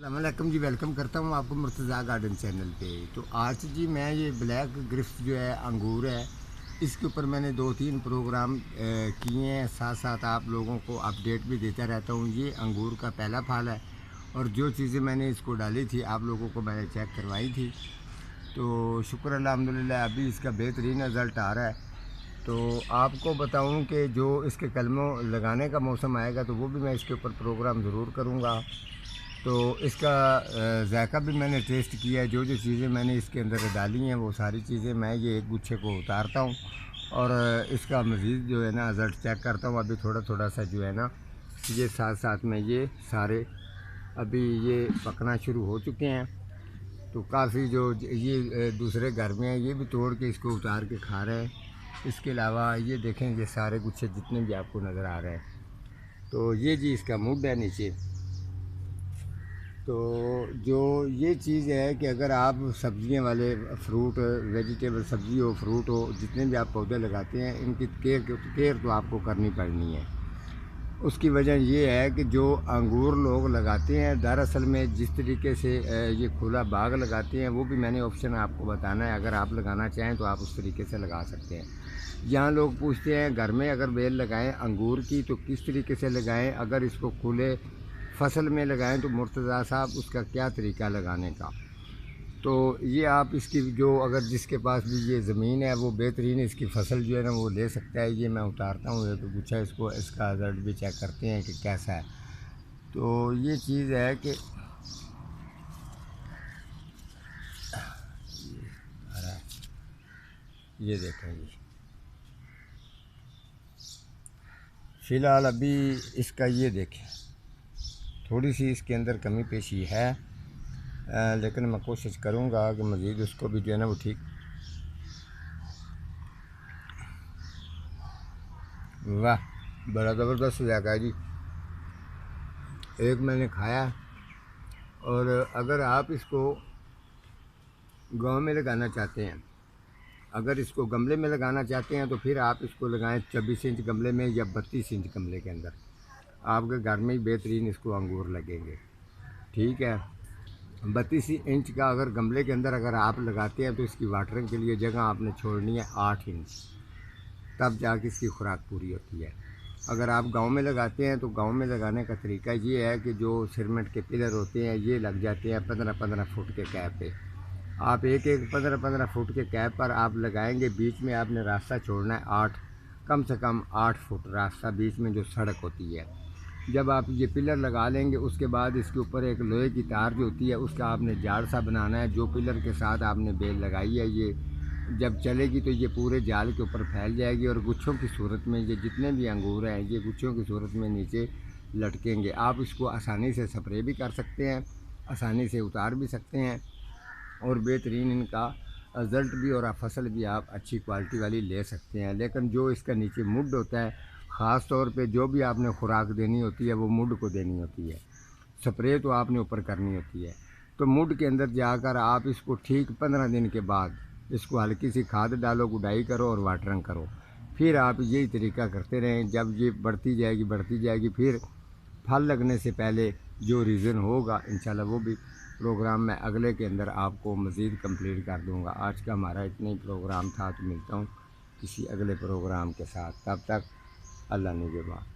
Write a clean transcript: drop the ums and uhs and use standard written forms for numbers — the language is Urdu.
السلام علیکم جی، ویلکم کرتا ہوں آپ کو مرتضیٰ گارڈن چینل پہ۔ تو آج جی میں یہ بلیک گرفٹ جو ہے انگور ہے، اس کے اوپر میں نے 2-3 پروگرام کیے ہیں، ساتھ ساتھ آپ لوگوں کو اپڈیٹ بھی دیتا رہتا ہوں۔ یہ انگور کا پہلا پھل ہے اور جو چیزیں میں نے اس کو ڈالی تھی آپ لوگوں کو میں نے چیک کروائی تھی، تو شکر الحمدللہ ابھی اس کا بہترین رزلٹ آ رہا ہے۔ تو آپ کو بتاؤں کہ جو اس کے کلموں لگانے کا موسم آئے گا تو وہ بھی میں اس کے اوپر پروگرام ضرور کروں گا۔ تو اس کا ذائقہ بھی میں نے ٹیسٹ کیا ہے، جو چیزیں میں نے اس کے اندر ڈالی ہیں وہ ساری چیزیں میں یہ ایک گچھے کو اتارتا ہوں اور اس کا مزید جو ہے نا رزلٹ چیک کرتا ہوں۔ ابھی تھوڑا تھوڑا سا جو ہے نا یہ ساتھ ساتھ میں یہ سارے ابھی یہ پکنا شروع ہو چکے ہیں، تو کافی جو یہ دوسرے گھر میں ہیں یہ بھی توڑ کے اس کو اتار کے کھا رہے ہیں۔ اس کے علاوہ یہ دیکھیں یہ سارے گچھے جتنے بھی آپ کو نظر آ رہے ہیں، تو یہ جی اس کا موڈ ہے نیچے۔ تو جو یہ چیز ہے کہ اگر آپ سبزیاں والے فروٹ ویجیٹیبل سبزی ہو فروٹ ہو جتنے بھی آپ پودے لگاتے ہیں ان کی کیئر تو آپ کو کرنی پڑنی ہے۔ اس کی وجہ یہ ہے کہ جو انگور لوگ لگاتے ہیں دراصل میں جس طریقے سے یہ کھلا باغ لگاتے ہیں وہ بھی میں نے آپشن آپ کو بتانا ہے، اگر آپ لگانا چاہیں تو آپ اس طریقے سے لگا سکتے ہیں۔ یہاں لوگ پوچھتے ہیں گھر میں اگر بیل لگائیں انگور کی تو کس طریقے سے لگائیں، اگر اس کو کھلے فصل میں لگائیں تو مرتضیٰ صاحب اس کا کیا طریقہ لگانے کا۔ تو یہ آپ اس کی جو اگر جس کے پاس بھی یہ زمین ہے وہ بہترین اس کی فصل جو ہے نا وہ لے سکتا ہے۔ یہ میں اتارتا ہوں ایک گچھا، اس کو اس کا رزلٹ بھی چیک کرتے ہیں کہ کیسا ہے۔ تو یہ چیز ہے کہ یہ دیکھیں جی فی الحال ابھی اس کا یہ دیکھیں تھوڑی سی اس کے اندر کمی پیشی ہے، لیکن میں کوشش کروں گا کہ مزید اس کو بھی جو ہے نا وہ ٹھیک۔ واہ بڑا زبردست ذائقہ ہے جی، ایک میں نے کھایا۔ اور اگر آپ اس کو گاؤں میں لگانا چاہتے ہیں، اگر اس کو گملے میں لگانا چاہتے ہیں تو پھر آپ اس کو لگائیں 24 انچ گملے میں یا 32 انچ گملے کے اندر، آپ کے گھر میں ہی بہترین اس کو انگور لگیں گے، ٹھیک ہے۔ 32 انچ کا اگر گملے کے اندر اگر آپ لگاتے ہیں تو اس کی واٹرنگ کے لیے جگہ آپ نے چھوڑنی ہے 8 انچ، تب جا کے اس کی خوراک پوری ہوتی ہے۔ اگر آپ گاؤں میں لگاتے ہیں تو گاؤں میں لگانے کا طریقہ یہ ہے کہ جو سیمنٹ کے پلر ہوتے ہیں یہ لگ جاتے ہیں 15-15 فٹ کے کیپ پہ، آپ ایک 15-15 فٹ کے کیپ پر آپ لگائیں گے، بیچ میں آپ نے راستہ چھوڑنا ہے کم سے کم 8 فٹ راستہ بیچ میں جو سڑک ہوتی ہے۔ جب آپ یہ پلر لگا لیں گے اس کے بعد اس کے اوپر ایک لوہے کی تار جو ہوتی ہے اس کا آپ نے جال سا بنانا ہے، جو پلر کے ساتھ آپ نے بیل لگائی ہے یہ جب چلے گی تو یہ پورے جال کے اوپر پھیل جائے گی اور گچھوں کی صورت میں یہ جتنے بھی انگور ہیں یہ گچھوں کی صورت میں نیچے لٹکیں گے۔ آپ اس کو آسانی سے سپرے بھی کر سکتے ہیں، آسانی سے اتار بھی سکتے ہیں اور بہترین ان کا رزلٹ بھی اور فصل بھی آپ اچھی کوالٹی والی لے سکتے ہیں۔ لیکن جو اس کا نیچے مڈ ہوتا ہے خاص طور پہ جو بھی آپ نے خوراک دینی ہوتی ہے وہ مڈ کو دینی ہوتی ہے، سپرے تو آپ نے اوپر کرنی ہوتی ہے۔ تو مڈ کے اندر جا کر آپ اس کو ٹھیک 15 دن کے بعد اس کو ہلکی سی کھاد ڈالو، گڈائی کرو اور واٹرنگ کرو، پھر آپ یہی طریقہ کرتے رہیں۔ جب یہ بڑھتی جائے گی پھر پھل لگنے سے پہلے جو ریزن ہوگا انشاءاللہ وہ بھی پروگرام میں اگلے کے اندر آپ کو مزید کمپلیٹ کر دوں گا۔ آج کا ہمارا اتنا ہی پروگرام تھا، تو ملتا ہوں کسی اگلے پروگرام کے ساتھ، تب تک اللہ نگہبان۔